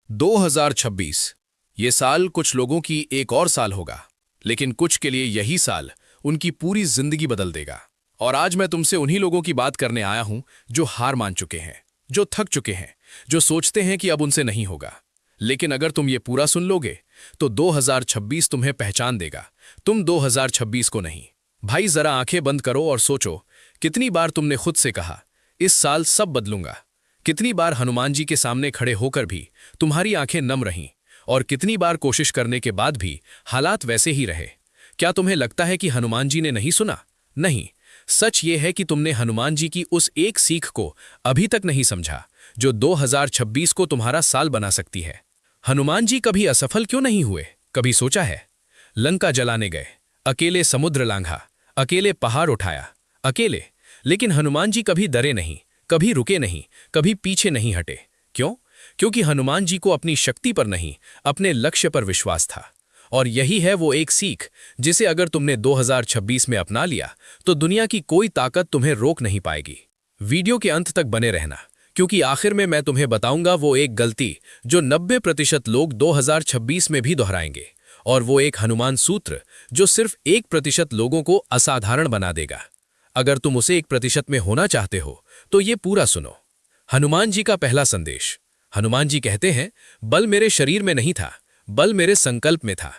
2026 ये साल कुछ लोगों की एक और साल होगा, लेकिन कुछ के लिए यही साल उनकी पूरी जिंदगी बदल देगा। और आज मैं तुमसे उन्हीं लोगों की बात करने आया हूं जो हार मान चुके हैं, जो थक चुके हैं, जो सोचते हैं कि अब उनसे नहीं होगा। लेकिन अगर तुम ये पूरा सुन लोगे तो 2026 तुम्हें पहचान देगा, तुम 2026 को नहीं। भाई जरा आंखें बंद करो और सोचो, कितनी बार तुमने खुद से कहा इस साल सब बदलूंगा। कितनी बार हनुमान जी के सामने खड़े होकर भी तुम्हारी आंखें नम रहीं, और कितनी बार कोशिश करने के बाद भी हालात वैसे ही रहे। क्या तुम्हें लगता है कि हनुमान जी ने नहीं सुना? नहीं, सच ये है कि तुमने हनुमान जी की उस एक सीख को अभी तक नहीं समझा, जो 2026 को तुम्हारा साल बना सकती है। हनुमान जी कभी असफल क्यों नहीं हुए? कभी सोचा है? लंका जलाने गए, अकेले समुद्र लांघा, अकेले पहाड़ उठाया, अकेले। लेकिन हनुमान जी कभी डरे नहीं, कभी रुके नहीं, कभी पीछे नहीं हटे। क्यों? क्योंकि हनुमान जी को अपनी शक्ति पर नहीं, अपने लक्ष्य पर विश्वास था। और यही है वो एक सीख जिसे अगर तुमने 2026 में अपना लिया तो दुनिया की कोई ताकत तुम्हें रोक नहीं पाएगी। वीडियो के अंत तक बने रहना, क्योंकि आखिर में मैं तुम्हें बताऊंगा वो एक गलती जो 90% लोग 2026 में भी दोहराएंगे, और वो एक हनुमान सूत्र जो सिर्फ 1% लोगों को असाधारण बना देगा। अगर तुम उसे 1% में होना चाहते हो तो ये पूरा सुनो। हनुमान जी का पहला संदेश। हनुमान जी कहते हैं, बल मेरे शरीर में नहीं था, बल मेरे संकल्प में था।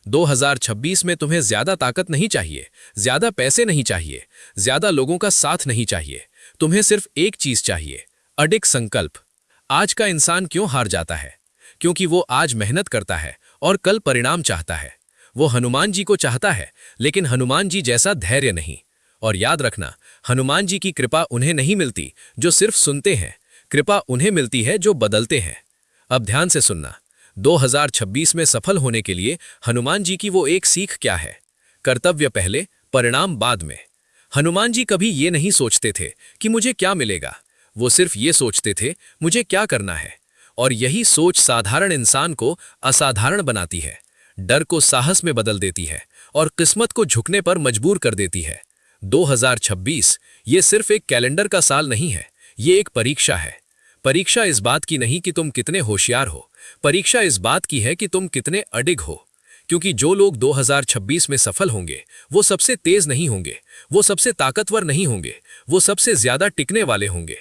2026 में तुम्हें ज्यादा ताकत नहीं चाहिए, ज्यादा पैसे नहीं चाहिए, ज्यादा लोगों का साथ नहीं चाहिए। तुम्हें सिर्फ एक चीज चाहिए, अडिग संकल्प। आज का इंसान क्यों हार जाता है? क्योंकि वो आज मेहनत करता है और कल परिणाम चाहता है। वो हनुमान जी को चाहता है, लेकिन हनुमान जी जैसा धैर्य नहीं। और याद रखना, हनुमान जी की कृपा उन्हें नहीं मिलती जो सिर्फ सुनते हैं, कृपा उन्हें मिलती है जो बदलते हैं। अब ध्यान से सुनना, 2026 में सफल होने के लिए हनुमान जी की वो एक सीख क्या है? कर्तव्य पहले, परिणाम बाद में। हनुमान जी कभी ये नहीं सोचते थे कि मुझे क्या मिलेगा, वो सिर्फ ये सोचते थे मुझे क्या करना है। और यही सोच साधारण इंसान को असाधारण बनाती है, डर को साहस में बदल देती है और किस्मत को झुकने पर मजबूर कर देती है। 2026 ये सिर्फ एक कैलेंडर का साल नहीं है, ये एक परीक्षा है। परीक्षा इस बात की नहीं कि तुम कितने होशियार हो, परीक्षा इस बात की है कि तुम कितने अडिग हो। क्योंकि जो लोग 2026 में सफल होंगे वो सबसे तेज नहीं होंगे, वो सबसे ताकतवर नहीं होंगे, वो सबसे ज्यादा टिकने वाले होंगे।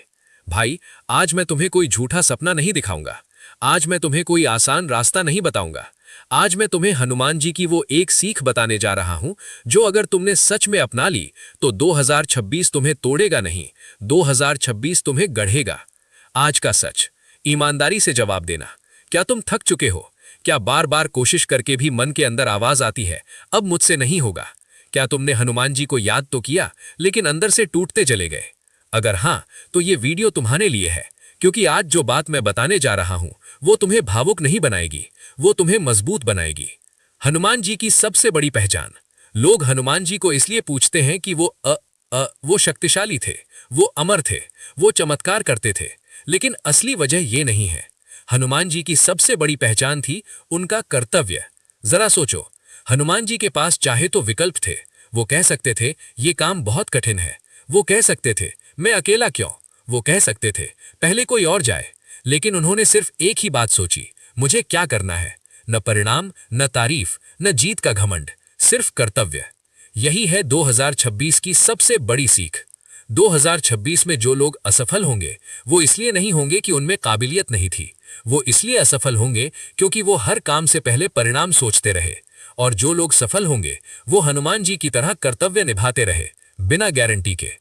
भाई, आज मैं तुम्हें कोई झूठा सपना नहीं दिखाऊंगा, आज मैं तुम्हें कोई आसान रास्ता नहीं बताऊंगा। आज मैं तुम्हें हनुमान जी की वो एक सीख बताने जा रहा हूं जो अगर तुमने सच में अपना ली तो 2026 तुम्हें तोड़ेगा नहीं, 2026 तुम्हें गढ़ेगा। आज का सच, ईमानदारी से जवाब देना। क्या तुम थक चुके हो? क्या बार बार कोशिश करके भी मन के अंदर आवाज आती है, अब मुझसे नहीं होगा? क्या तुमने हनुमान जी को याद तो किया लेकिन अंदर से टूटते चले गए? अगर हां, तो ये वीडियो तुम्हारे लिए है, क्योंकि आज जो बात मैं बताने जा रहा हूं वो तुम्हें भावुक नहीं बनाएगी, वो तुम्हें मजबूत बनाएगी। हनुमान जी की सबसे बड़ी पहचान। लोग हनुमान जी को इसलिए पूछते हैं कि वो शक्तिशाली थे, वो अमर थे, वो चमत्कार करते थे, लेकिन असली वजह ये नहीं है। हनुमान जी की सबसे बड़ी पहचान थी उनका कर्तव्य। जरा सोचो, हनुमान जी के पास चाहे तो विकल्प थे। वो कह सकते थे ये काम बहुत कठिन है, वो कह सकते थे मैं अकेला क्यों, वो कह सकते थे पहले कोई और जाए। लेकिन उन्होंने सिर्फ एक ही बात सोची, मुझे क्या करना है। न परिणाम, न तारीफ, न जीत का घमंड, सिर्फ कर्तव्य। यही है 2026 की सबसे बड़ी सीख। 2026 में जो लोग असफल होंगे वो इसलिए नहीं होंगे कि उनमें काबिलियत नहीं थी, वो इसलिए असफल होंगे क्योंकि वो हर काम से पहले परिणाम सोचते रहे। और जो लोग सफल होंगे वो हनुमान जी की तरह कर्तव्य निभाते रहे, बिना गारंटी के।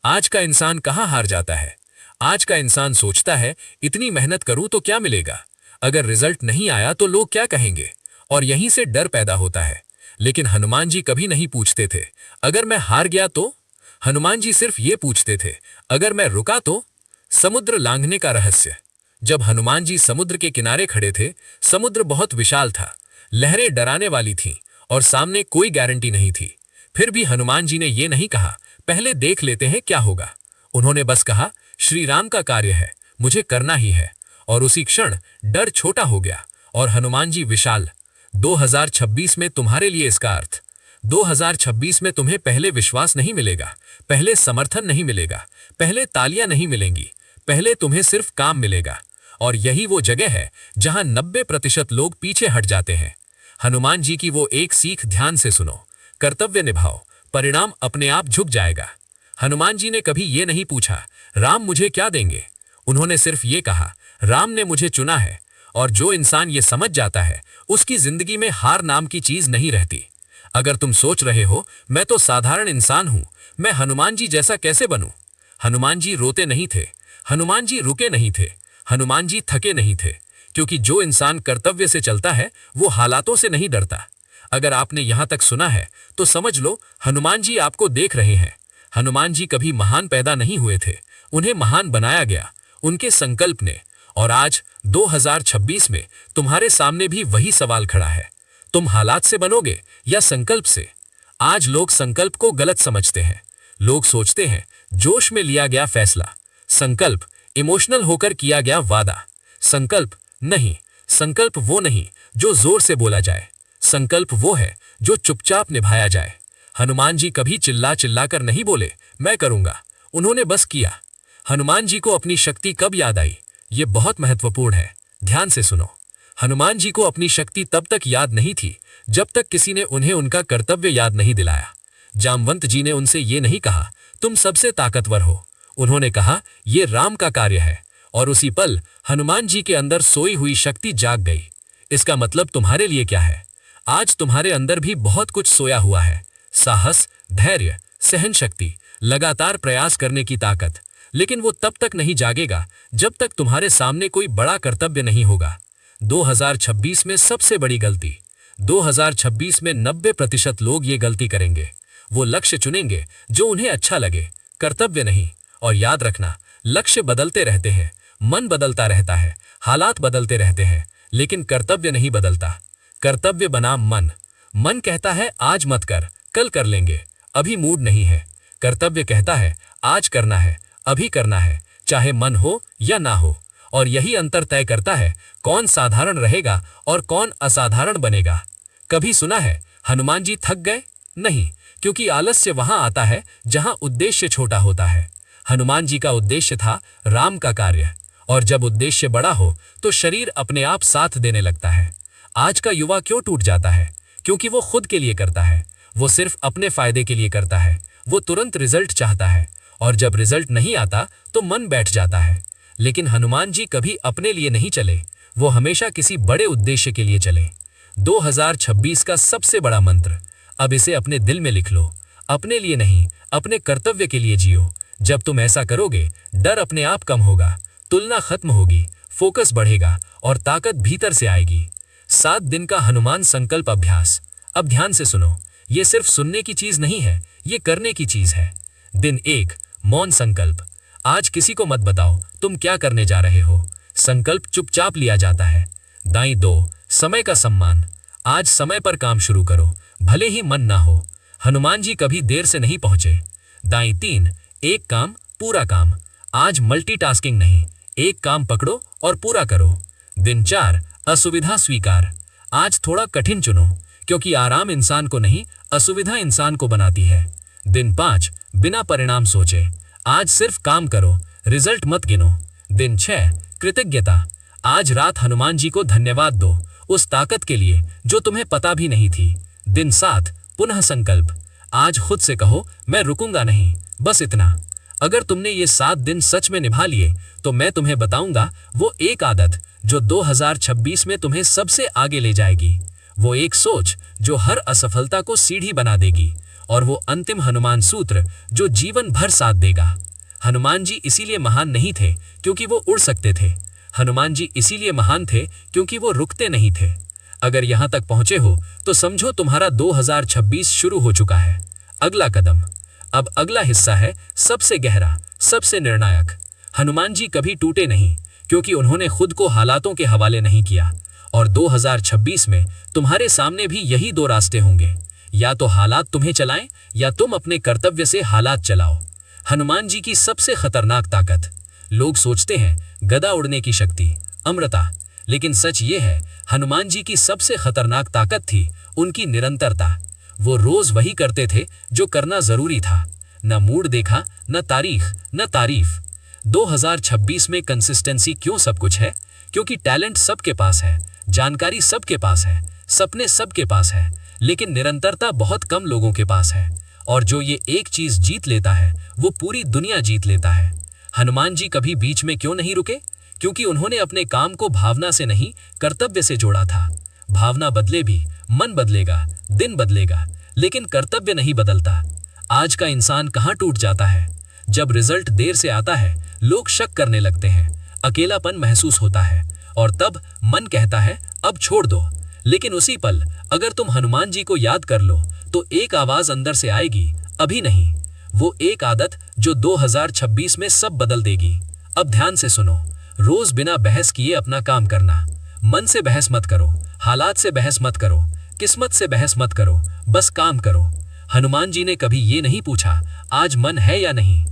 आज का इंसान कहाँ हार जाता है? आज का इंसान सोचता है इतनी मेहनत करूं तो क्या मिलेगा, अगर रिजल्ट नहीं आया तो लोग क्या कहेंगे, और यहीं से डर पैदा होता है। लेकिन हनुमान जी कभी नहीं पूछते थे अगर मैं हार गया तो। हनुमान जी सिर्फ ये पूछते थे अगर मैं रुका तो। समुद्र लांघने का रहस्य। जब हनुमान जी समुद्र के किनारे खड़े थे, समुद्र बहुत विशाल था, लहरें डराने वाली थीं और सामने कोई गारंटी नहीं थी। फिर भी हनुमान जी ने यह नहीं कहा पहले देख लेते हैं क्या होगा। उन्होंने बस कहा श्री राम का कार्य है, मुझे करना ही है। और उसी क्षण डर छोटा हो गया और हनुमान जी विशाल। 2026 में तुम्हारे लिए इसका अर्थ, 2026 में तुम्हें पहले विश्वास नहीं मिलेगा, पहले समर्थन नहीं मिलेगा, पहले तालियां नहीं मिलेंगी, पहले तुम्हें सिर्फ काम मिलेगा। और यही वो जगह है जहां 90% लोग पीछे हट जाते हैं। हनुमान जी की वो एक सीख ध्यान से सुनो, कर्तव्य निभाओ, परिणाम अपने आप झुक जाएगा। हनुमान जी ने कभी ये नहीं पूछा राम मुझे क्या देंगे, उन्होंने सिर्फ ये कहा राम ने मुझे चुना है। और जो इंसान ये समझ जाता है उसकी जिंदगी में हार नाम की चीज नहीं रहती। अगर तुम सोच रहे हो मैं तो साधारण इंसान हूं, मैं हनुमान जी जैसा कैसे बनूं? हनुमान जी रोते नहीं थे, हनुमान जी रुके नहीं थे, हनुमान जी थके नहीं थे, क्योंकि जो इंसान कर्तव्य से चलता है वो हालातों से नहीं डरता। अगर आपने यहां तक सुना है तो समझ लो हनुमान जी आपको देख रहे हैं। हनुमान जी कभी महान पैदा नहीं हुए थे, उन्हें महान बनाया गया उनके संकल्प ने। और आज 2026 में तुम्हारे सामने भी वही सवाल खड़ा है, तुम हालात से बनोगे या संकल्प से? आज लोग संकल्प को गलत समझते हैं। लोग सोचते हैं जोश में लिया गया फैसला, संकल्प इमोशनल होकर किया गया वादा। संकल्प नहीं, संकल्प वो नहीं जो जोर से बोला जाए, संकल्प वो है जो चुपचाप निभाया जाए। हनुमान जी कभी चिल्ला चिल्ला कर नहीं बोले मैं करूंगा, उन्होंने बस किया। हनुमान जी को अपनी शक्ति कब याद आई? ये बहुत महत्वपूर्ण है, ध्यान से सुनो। हनुमान जी को अपनी शक्ति तब तक याद नहीं थी जब तक किसी ने उन्हें उनका कर्तव्य याद नहीं दिलाया। जामवंत जी ने उनसे ये नहीं कहा तुम सबसे ताकतवर हो, उन्होंने कहा ये राम का कार्य है। और उसी पल हनुमान जी के अंदर सोई हुई शक्ति जाग गई। इसका मतलब तुम्हारे लिए क्या है? आज तुम्हारे अंदर भी बहुत कुछ सोया हुआ है, साहस, धैर्य, सहन शक्ति, लगातार प्रयास करने की ताकत। लेकिन वो तब तक नहीं जागेगा जब तक तुम्हारे सामने कोई बड़ा कर्तव्य नहीं होगा। 2026 में सबसे बड़ी गलती, 2026 में 90% लोग ये गलती करेंगे। वो लक्ष्य चुनेंगे जो उन्हें अच्छा लगे, कर्तव्य नहीं। और याद रखना, लक्ष्य बदलते रहते हैं, मन बदलता रहता है, हालात बदलते रहते हैं, लेकिन कर्तव्य नहीं बदलता। कर्तव्य बनाम मन, मन कहता है आज मत कर, कल कर लेंगे, अभी मूड नहीं है। कर्तव्य कहता है आज करना है, अभी करना है, चाहे मन हो या ना हो। और यही अंतर तय करता है कौन साधारण रहेगा और कौन असाधारण बनेगा। कभी सुना है हनुमान जी थक गए? नहीं, क्योंकि आलस्य वहां आता है जहां उद्देश्य छोटा होता है। हनुमान जी का उद्देश्य था राम का कार्य, और जब उद्देश्य बड़ा हो तो शरीर अपने आप साथ देने लगता है। आज का युवा क्यों टूट जाता है? क्योंकि वो खुद के लिए करता है, वो सिर्फ अपने फायदे के लिए करता है, वो तुरंत रिजल्ट चाहता है, और जब रिजल्ट नहीं आता तो मन बैठ जाता है। लेकिन हनुमान जी कभी अपने लिए नहीं चले, वो हमेशा किसी बड़े उद्देश्य के लिए चले। 2026 का सबसे बड़ा मंत्र, अब इसे अपने दिल में लिख लो, अपने लिए नहीं, अपने कर्तव्य के लिए जियो। जब तुम ऐसा करोगे डर अपने आप कम होगा, तुलना खत्म होगी, फोकस बढ़ेगा और ताकत भीतर से आएगी। 7 दिन का हनुमान संकल्प अभ्यास। अब ध्यान से सुनो, ये सिर्फ सुनने की चीज नहीं है, ये करने की चीज है। दिन 1, मौन संकल्प। आज किसी को मत बताओ तुम क्या करने जा रहे हो, संकल्प चुपचाप लिया जाता है। दाई 2, समय का सम्मान। आज समय पर काम शुरू करो, भले ही मन ना हो। हनुमान जी कभी देर से नहीं पहुंचे। दाई 3, एक काम पूरा काम। आज मल्टीटास्किंग नहीं, एक काम पकड़ो और पूरा करो। दिन 4, असुविधा स्वीकार। आज थोड़ा कठिन चुनो, क्योंकि आराम इंसान को नहीं, असुविधा इंसान को बनाती है। दिन 5, बिना परिणाम सोचे। आज सिर्फ काम करो, रिजल्ट मत गिनो। दिन 6, कृतज्ञता। आज रात हनुमान जी को धन्यवाद दो, उस ताकत के लिए जो तुम्हें पता भी नहीं थी। दिन 7, पुनः संकल्प। आज खुद से कहो मैं रुकूंगा नहीं, बस इतना। अगर तुमने ये 7 दिन सच में निभा लिए तो मैं तुम्हें बताऊंगा वो एक आदत जो 2026 में तुम्हें सबसे आगे ले जाएगी। वो एक सोच जो हर असफलता को सीढ़ी बना देगी, और वो अंतिम हनुमान सूत्र जो जीवन भर साथ देगा। हनुमान जी इसीलिए महान नहीं थे क्योंकि वो उड़ सकते थे, हनुमान जी इसीलिए महान थे क्योंकि वो रुकते नहीं थे। अगर यहां तक पहुंचे हो तो समझो तुम्हारा 2026 शुरू हो चुका है। अगला कदम। अब अगला हिस्सा है सबसे गहरा, सबसे निर्णायक। हनुमान जी कभी टूटे नहीं क्योंकि उन्होंने खुद को हालातों के हवाले नहीं किया। और 2026 में तुम्हारे सामने भी यही 2 रास्ते होंगे, या तो हालात तुम्हें चलाएं या तुम अपने कर्तव्य से हालात चलाओ। हनुमान जी की सबसे खतरनाक ताकत। लोग सोचते हैं गदा उड़ने की शक्ति, अमरता, लेकिन सच ये है हनुमान जी की सबसे खतरनाक ताकत थी उनकी निरंतरता। वो रोज वही करते थे जो करना जरूरी था, न मूड देखा, न तारीख, न तारीफ। 2026 में कंसिस्टेंसी क्यों सब कुछ है? क्योंकि टैलेंट सबके पास है, जानकारी सबके पास है, सपने सबके पास है, लेकिन निरंतरता बहुत कम लोगों के पास है। और जो ये एक चीज जीत लेता है वो पूरी दुनिया जीत लेता है। हनुमान जी कभी बीच में क्यों नहीं रुके? क्योंकि उन्होंने अपने काम को भावना से नहीं, कर्तव्य से जोड़ा था। भावना बदले भी, मन बदलेगा, दिन बदलेगा, लेकिन कर्तव्य नहीं बदलता। आज का इंसान कहाँ टूट जाता है? जब रिजल्ट देर से आता है, लोग शक करने लगते हैं, अकेलापन महसूस होता है, और तब मन कहता है अब छोड़ दो। लेकिन उसी पल अगर तुम हनुमान जी को याद कर लो तो एक आवाज अंदर से आएगी, अभी नहीं। वो एक आदत जो 2026 में सब बदल देगी। अब ध्यान से सुनो, रोज बिना बहस किए अपना काम करना। मन से बहस मत करो, हालात से बहस मत करो, किस्मत से बहस मत करो, बस काम करो। हनुमान जी ने कभी ये नहीं पूछा आज मन है या नहीं,